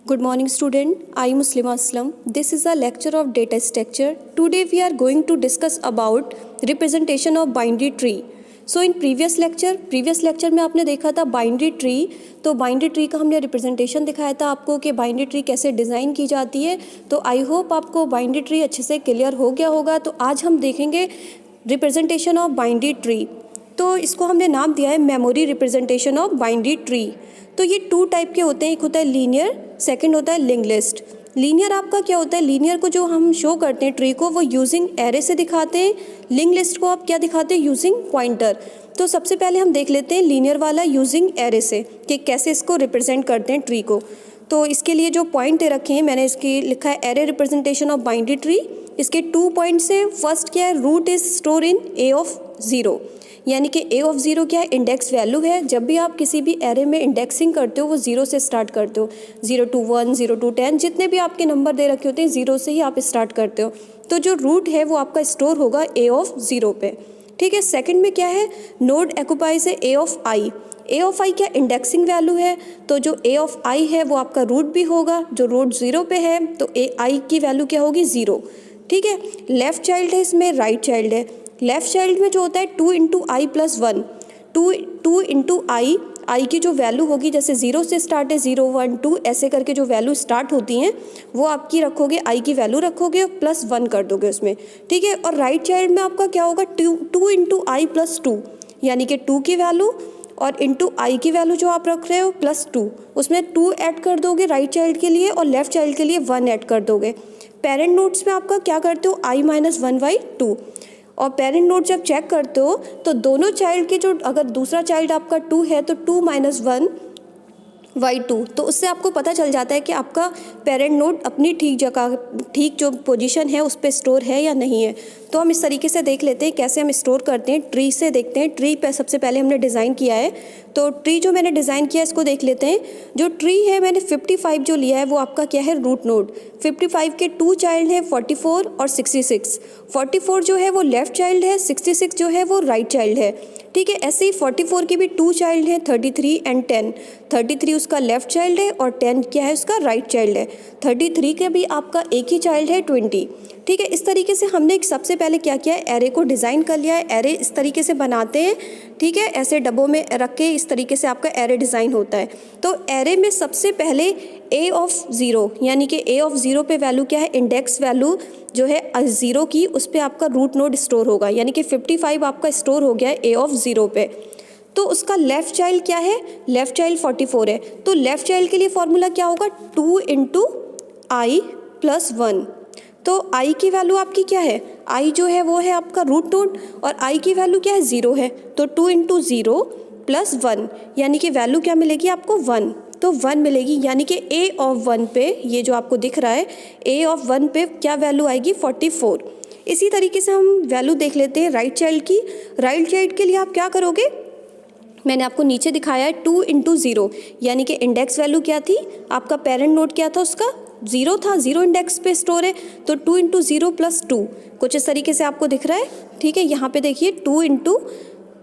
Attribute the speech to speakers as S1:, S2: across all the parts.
S1: Good morning student, I am Muslima Aslam. This is a lecture of data structure. Today we are going to discuss about representation of binary tree. So in previous lecture में आपने देखा था binary tree. तो binary tree का हमने representation दिखाया था आपको कि बाइनरी ट्री कैसे डिज़ाइन की जाती है. तो आई होप आपको बाइनरी ट्री अच्छे से क्लियर हो गया होगा. तो आज हम देखेंगे रिप्रेजेंटेशन ऑफ बाइनरी ट्री. तो इसको हमने नाम दिया है memory representation of binary tree. तो ये 2 टाइप के होते हैं. एक होता है लीनियर, सेकंड होता है लिंक लिस्ट. लीनियर आपका क्या होता है, लीनियर को जो हम शो करते हैं ट्री को वो यूजिंग एरे से दिखाते हैं. लिंक लिस्ट को आप क्या दिखाते हैं, यूजिंग पॉइंटर. तो सबसे पहले हम देख लेते हैं लीनियर वाला यूजिंग एरे से कि कैसे इसको रिप्रेजेंट करते हैं ट्री को. तो इसके लिए जो पॉइंट दे रखे हैं मैंने इसकी लिखा है array representation of binary tree. इसके 2 पॉइंट्स हैं. फर्स्ट क्या है, root is store in A of 0, यानी कि ए ऑफ 0 क्या है, इंडेक्स वैल्यू है. जब भी आप किसी भी एरे में इंडेक्सिंग करते हो वो 0 से स्टार्ट करते हो. 0 to 1, 0 to 10 जितने भी आपके नंबर दे रखे होते हैं 0 से ही आप स्टार्ट करते हो. तो जो रूट है वो आपका स्टोर होगा ए ऑफ 0 पे. ठीक है. सेकंड में क्या है, नोड एक्यूपाइज है ए ऑफ आई. ए ऑफ आई क्या इंडेक्सिंग वैल्यू है. तो जो ए ऑफ आई है वो आपका रूट भी होगा. जो रूट 0 पे है तो ए आई की वैल्यू क्या होगी, 0. ठीक है. लेफ्ट चाइल्ड है, इसमें राइट चाइल्ड है. लेफ्ट चाइल्ड में जो होता है 2 इंटू आई प्लस 1, 2 इंटू आई की जो वैल्यू होगी, जैसे 0 से स्टार्ट है 0, 1, 2 ऐसे करके जो वैल्यू स्टार्ट होती हैं वो आपकी रखोगे, आई की वैल्यू रखोगे और प्लस 1 कर दोगे उसमें. ठीक है. और राइट चाइल्ड में आपका क्या होगा, 2 इंटू आई प्लस 2, यानी कि 2 की वैल्यू और इंटू आई की वैल्यू जो आप रख रहे हो प्लस 2, उसमें 2 ऐड कर दोगे राइट चाइल्ड के लिए और लेफ्ट चाइल्ड के लिए 1 ऐड कर दोगे. पेरेंट नोड्स में आपका क्या करते हो, आई माइनस 1/2. और पेरेंट नोड जब चेक करते हो तो दोनों चाइल्ड के जो, अगर दूसरा चाइल्ड आपका 2 है तो 2 माइनस 1/2. तो उससे आपको पता चल जाता है कि आपका पेरेंट नोड अपनी ठीक जगह, ठीक जो पोजीशन है उस पर स्टोर है या नहीं है. तो हम इस तरीके से देख लेते हैं कैसे हम स्टोर करते हैं. ट्री से देखते हैं. ट्री पे सबसे पहले हमने डिज़ाइन किया है. तो ट्री जो मैंने डिज़ाइन किया है इसको देख लेते हैं. जो ट्री है मैंने 55 जो लिया है वो आपका क्या है, रूट नोड. 55 के 2 चाइल्ड हैं, 44 और 66. 44 जो है वो लेफ्ट चाइल्ड है, 66 जो है वो राइट चाइल्ड है. ठीक है. ऐसे ही 44 के भी 2 चाइल्ड हैं, 33 एंड 10. 33 उसका लेफ्ट चाइल्ड है और 10 क्या है, उसका राइट चाइल्ड है. 33 के भी आपका एक ही चाइल्ड है, 20. ठीक है. इस तरीके से हमने सबसे पहले क्या किया है, एरे को डिज़ाइन कर लिया है. एरे इस तरीके से बनाते हैं. ठीक है. ऐसे डब्बों में रख के इस तरीके से आपका एरे डिज़ाइन होता है. तो एरे में सबसे पहले ए ऑफ 0, यानी कि ए ऑफ 0 पे वैल्यू क्या है, इंडेक्स वैल्यू जो है 0 की, उस पर आपका रूट नोड स्टोर होगा. यानी कि 55 आपका स्टोर हो गया है ए ऑफ 0 पे. तो उसका लेफ़्ट चाइल्ड क्या है, लेफ़्ट चाइल्ड 44 है. तो लेफ़्ट चाइल्ड के लिए फॉर्मूला क्या होगा, 2 इंटू आई प्लस 1. तो आई की वैल्यू आपकी क्या है, आई जो है वो है आपका रूट नोड और आई की वैल्यू क्या है, 0 है. तो 2 इंटू 0 प्लस 1, यानी कि वैल्यू क्या मिलेगी आपको, 1. तो 1 मिलेगी. यानी कि ए ऑफ 1 पे, ये जो आपको दिख रहा है ए ऑफ 1 पे क्या वैल्यू आएगी, 44. इसी तरीके से हम वैल्यू देख लेते हैं राइट चाइल्ड की. राइट चाइल्ड के लिए आप क्या करोगे, मैंने आपको नीचे दिखाया है 2 इंटू 0, यानी कि इंडेक्स वैल्यू क्या थी, आपका पेरेंट नोड क्या था, उसका 0 था, 0 इंडेक्स पे स्टोर है. तो 2 इंटू 0 प्लस 2 कुछ इस तरीके से आपको दिख रहा है. ठीक है. यहाँ पे देखिए 2 into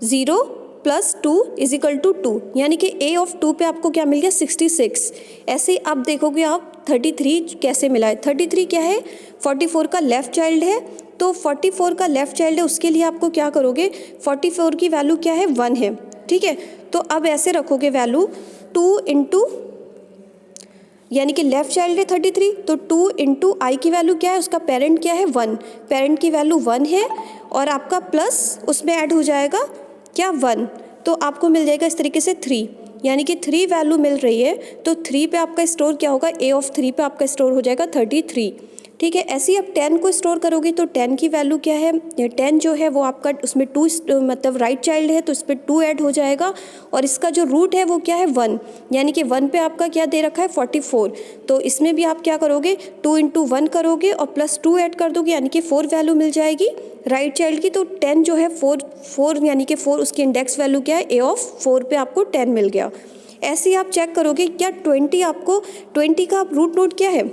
S1: 0 plus 2 is equal to 2, यानी कि ए ऑफ 2 पे आपको क्या मिल गया, 66. ऐसे ही आप देखोगे आप 33 कैसे मिला है. 33 क्या है, 44 का लेफ़्ट चाइल्ड है. तो 44 का लेफ़्ट चाइल्ड है, उसके लिए आपको क्या करोगे, 44 की वैल्यू क्या है, 1 है. ठीक है. तो अब ऐसे रखोगे वैल्यू 2 इंटू, यानी कि लेफ़्ट चाइल्ड है 33, तो 2 इंटू आई की वैल्यू क्या है, उसका पेरेंट क्या है, 1. पेरेंट की वैल्यू 1 है और आपका प्लस उसमें ऐड हो जाएगा क्या, 1. तो आपको मिल जाएगा इस तरीके से 3, यानी कि 3 वैल्यू मिल रही है. तो 3 पे आपका स्टोर क्या होगा, ए ऑफ 3 पे आपका स्टोर हो जाएगा 33. ठीक है. ऐसे ही आप 10 को स्टोर करोगे तो 10 की वैल्यू क्या है, 10 जो है वो आपका उसमें 2 मतलब राइट चाइल्ड है तो इस पर 2 ऐड हो जाएगा और इसका जो रूट है वो क्या है, 1. यानी कि 1 पे आपका क्या दे रखा है, 44. तो इसमें भी आप क्या करोगे, 2 इंटू 1 करोगे और प्लस 2 ऐड कर दोगे, यानी कि 4 वैल्यू मिल जाएगी राइट चाइल्ड की. तो 10 जो है 4 यानी कि 4 उसकी इंडेक्स वैल्यू क्या है, ए ऑफ 4 पे आपको 10 मिल गया. ऐसे ही आप चेक करोगे क्या 20, आपको 20 का रूट नोड क्या है,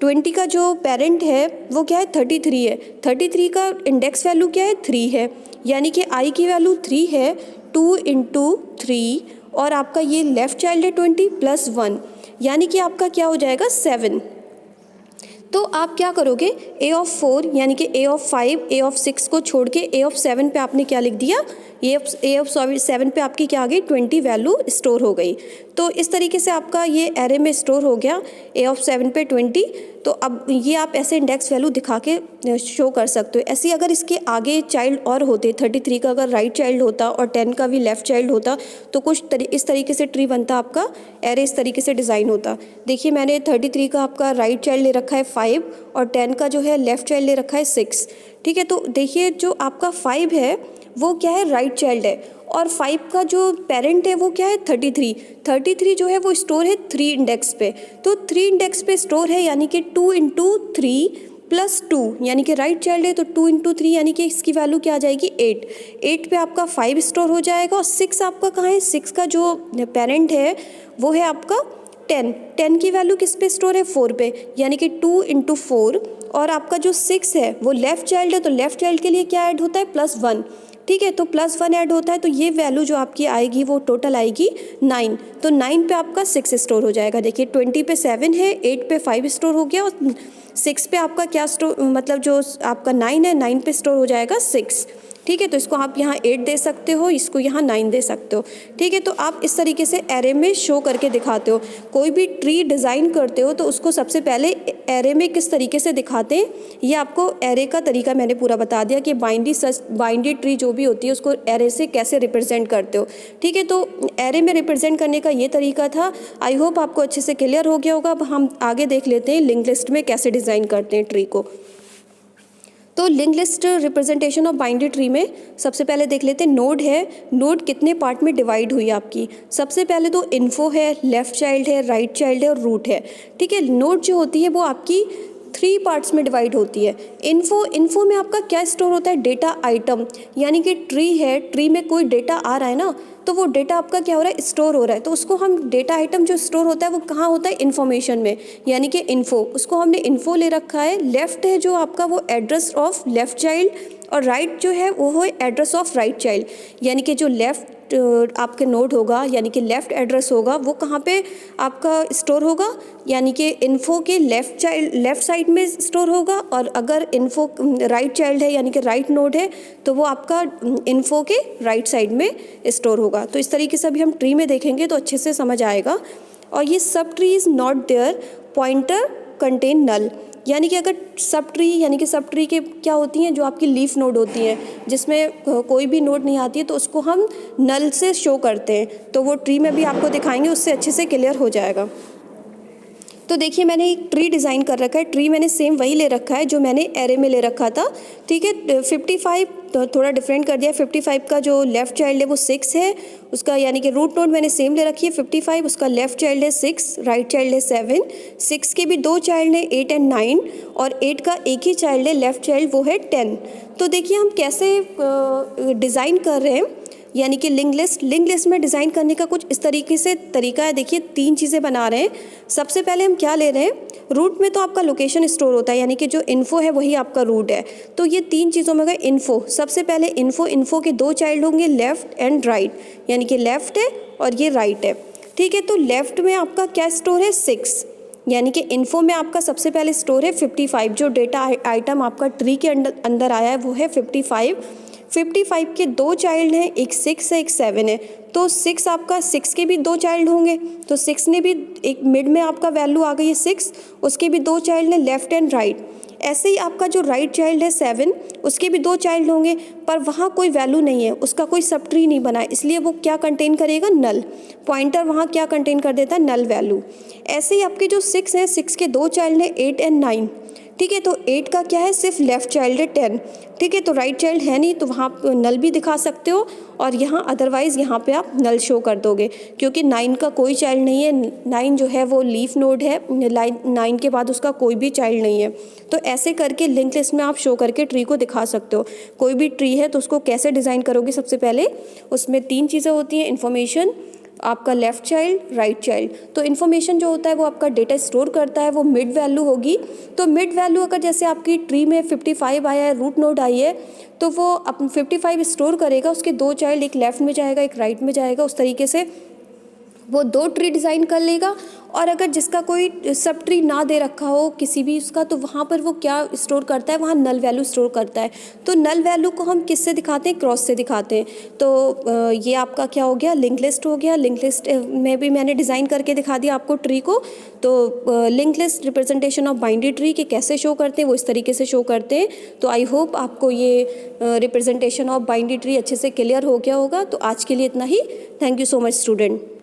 S1: 20 का जो पेरेंट है वो क्या है, 33 है. 33 का इंडेक्स वैल्यू क्या है, 3 है. यानी कि आई की वैल्यू 3 है. 2 इंटू 3 और आपका ये लेफ़्ट चाइल्ड है 20 प्लस 1, यानी कि आपका क्या हो जाएगा 7। तो आप क्या करोगे, a ऑफ 4 यानी कि a ऑफ 5, a ऑफ 6 को छोड़ के a ऑफ 7 पे आपने क्या लिख दिया, a ऑफ 7 पे आपकी क्या आ गई 20 वैल्यू स्टोर हो गई। तो इस तरीके से आपका ये एरे में स्टोर हो गया a ऑफ 7 पे 20। तो अब ये आप ऐसे इंडेक्स वैल्यू दिखा के शो कर सकते हो। ऐसे अगर इसके आगे चाइल्ड और होते, 33 का अगर राइट चाइल्ड होता और 10 का भी लेफ़्ट चाइल्ड होता तो कुछ इस तरीके से ट्री बनता, आपका एरे इस तरीके से डिज़ाइन होता। देखिए मैंने 33 का आपका राइट चाइल्ड ले रखा है 5 और 10 का जो है लेफ़्ट चाइल्ड ले रखा है 6। ठीक है, तो देखिए जो आपका 5 है वो क्या है, राइट चाइल्ड है, और 5 का जो पेरेंट है वो क्या है 33 जो है वो स्टोर है 3 इंडेक्स पे। तो 3 इंडेक्स पे स्टोर है यानी कि 2 × 3 + 2 यानी कि राइट चाइल्ड है तो 2 × 3 यानी कि इसकी वैल्यू क्या आ जाएगी 8 पे आपका 5 स्टोर हो जाएगा। और 6 आपका कहाँ है, 6 का जो पेरेंट है वो है आपका 10 की वैल्यू किस पे स्टोर है 4 पे, यानी कि 2 × 4। और आपका जो 6 है वो लेफ़्ट चाइल्ड है तो लेफ़्ट चाइल्ड के लिए क्या ऐड होता है +1। ठीक है, तो +1 ऐड होता है तो ये वैल्यू जो आपकी आएगी वो टोटल आएगी 9। तो 9 पे आपका 6 स्टोर हो जाएगा। देखिए 20 पे 7 है, 8 पे 5 स्टोर हो गया और 6 पे आपका क्या स्टोर, मतलब जो आपका 9 है 9 पे स्टोर हो जाएगा 6। ठीक है, तो इसको आप यहाँ 8 दे सकते हो, इसको यहाँ 9 दे सकते हो। ठीक है, तो आप इस तरीके से एरे में शो करके दिखाते हो। कोई भी ट्री डिज़ाइन करते हो तो उसको सबसे पहले एरे में किस तरीके से दिखाते हैं, ये आपको एरे का तरीका मैंने पूरा बता दिया कि बाइनरी ट्री जो भी होती है उसको एरे से कैसे रिप्रेजेंट करते हो। ठीक है, तो एरे में रिप्रेजेंट करने का ये तरीका था। आई होप आपको अच्छे से क्लियर हो गया होगा। अब हम आगे देख लेते हैं लिंक लिस्ट में कैसे डिज़ाइन करते हैं ट्री को। तो link list representation of binary tree में सबसे पहले देख लेते हैं नोड है, नोड कितने पार्ट में डिवाइड हुई आपकी। सबसे पहले तो इन्फो है, लेफ़्ट चाइल्ड है, राइट चाइल्ड है और रूट है। ठीक है, नोड जो होती है वो आपकी 3 पार्ट्स में डिवाइड होती है। इन्फो में आपका क्या स्टोर होता है, डेटा आइटम, यानी कि ट्री है, ट्री में कोई डेटा आ रहा है ना तो वो डेटा आपका क्या हो रहा है, स्टोर हो रहा है। तो उसको हम डेटा आइटम जो स्टोर होता है वो कहाँ होता है, इन्फॉर्मेशन में, यानी कि इन्फो, उसको हमने इन्फो ले रखा है। लेफ़्ट है जो आपका वो एड्रेस ऑफ लेफ़्ट चाइल्ड और राइट जो है वो है एड्रेस ऑफ राइट चाइल्ड, यानी कि जो लेफ़्ट आपके नोड होगा यानी कि लेफ़्ट एड्रेस होगा वो कहाँ पे आपका स्टोर होगा, यानी कि इन्फो के लेफ़्ट साइड में स्टोर होगा। और अगर इन्फो राइट चाइल्ड है यानी कि राइट नोड है तो वो आपका इन्फो के राइट साइड में स्टोर होगा। तो इस तरीके से अभी हम ट्री में देखेंगे तो अच्छे से समझ आएगा। और ये सब tree is not their pointer contain null, यानी कि अगर सब ट्री यानी कि सब ट्री के क्या होती हैं, जो आपकी लीफ नोड होती हैं जिसमें कोई भी नोड नहीं आती है तो उसको हम नल से शो करते हैं। तो वो ट्री में भी आपको दिखाएंगे, उससे अच्छे से क्लियर हो जाएगा। तो देखिए मैंने एक ट्री डिज़ाइन कर रखा है। ट्री मैंने सेम वही ले रखा है जो मैंने एरे में ले रखा था। ठीक है, 55 तो थोड़ा डिफरेंट कर दिया। 55 का जो लेफ़्ट चाइल्ड है वो 6 है उसका, यानी कि रूट नोड मैंने सेम ले रखी है 55, उसका लेफ़्ट चाइल्ड है 6, राइट चाइल्ड है 7। 6 के भी 2 चाइल्ड हैं 8 और 9, और 8 का एक ही चाइल्ड है लेफ़्ट चाइल्ड वो है 10। तो देखिए हम कैसे डिज़ाइन कर रहे हैं, यानी कि लिंक लिस्ट में डिज़ाइन करने का कुछ इस तरीके से तरीका है। देखिए 3 चीज़ें बना रहे हैं। सबसे पहले हम क्या ले रहे हैं, रूट में तो आपका लोकेशन स्टोर होता है, यानी कि जो इन्फो है वही आपका रूट है। तो ये 3 चीज़ों में गए इन्फो। सबसे पहले इन्फो के 2 चाइल्ड होंगे लेफ़्ट एंड राइट, यानी कि लेफ़्ट है और ये राइट है। ठीक है, तो लेफ़्ट में आपका क्या स्टोर है 6, यानी कि इन्फो में आपका सबसे पहले स्टोर है 55, जो डेटा आइटम आपका ट्री के अंदर आया है वो है 55। 55 के 2 चाइल्ड हैं, एक 6 है एक 7 है। तो 6 आपका 6 के भी 2 चाइल्ड होंगे, तो 6 ने भी एक मिड में आपका वैल्यू आ गई है 6, उसके भी 2 चाइल्ड हैं लेफ़्ट एंड राइट। ऐसे ही आपका जो राइट चाइल्ड है 7, उसके भी 2 चाइल्ड होंगे, पर वहाँ कोई वैल्यू नहीं है, उसका कोई सब ट्री नहीं बना है, इसलिए वो क्या कंटेन करेगा, नल। पॉइंटर वहाँ क्या कंटेन कर देता है, नल वैल्यू। ऐसे ही आपके जो 6 हैं, 6 के 2 चाइल्ड हैं 8 और 9। ठीक है, तो 8 का क्या है, सिर्फ लेफ़्ट चाइल्ड है 10। ठीक है, तो राइट चाइल्ड है नहीं, तो वहाँ आप नल भी दिखा सकते हो, और यहाँ अदरवाइज़ यहाँ पे आप नल शो कर दोगे, क्योंकि 9 का कोई चाइल्ड नहीं है। 9 जो है वो लीफ नोड है, 9 के बाद उसका कोई भी चाइल्ड नहीं है। तो ऐसे करके लिंक लिस्ट में आप शो करके ट्री को दिखा सकते हो। कोई भी ट्री है तो उसको कैसे डिज़ाइन करोगे, सबसे पहले उसमें 3 चीज़ें होती हैं, इन्फॉर्मेशन, आपका लेफ़्ट चाइल्ड, राइट चाइल्ड। तो इन्फॉर्मेशन जो होता है वो आपका डेटा स्टोर करता है, वो मिड वैल्यू होगी। तो मिड वैल्यू अगर जैसे आपकी ट्री में 55 आया है, रूट नोड आई है, तो वो अपन 55 स्टोर करेगा, उसके 2 चाइल्ड एक लेफ़्ट में जाएगा एक राइट में जाएगा, उस तरीके से वो 2 ट्री डिज़ाइन कर लेगा। और अगर जिसका कोई सब ट्री ना दे रखा हो किसी भी उसका, तो वहाँ पर वो क्या स्टोर करता है, वहाँ नल वैल्यू स्टोर करता है। तो नल वैल्यू को हम किससे दिखाते हैं, क्रॉस से दिखाते हैं। तो ये आपका क्या हो गया, लिंक लिस्ट हो गया। लिंक लिस्ट में भी मैंने डिज़ाइन करके दिखा दिया आपको ट्री को। तो link list representation of binary tree के कैसे शो करते हैं, वो इस तरीके से शो करते हैं। तो आई होप आपको ये रिप्रेजेंटेशन ऑफ बाइनरी ट्री अच्छे से क्लियर हो गया होगा। तो आज के लिए इतना ही। Thank you so much student.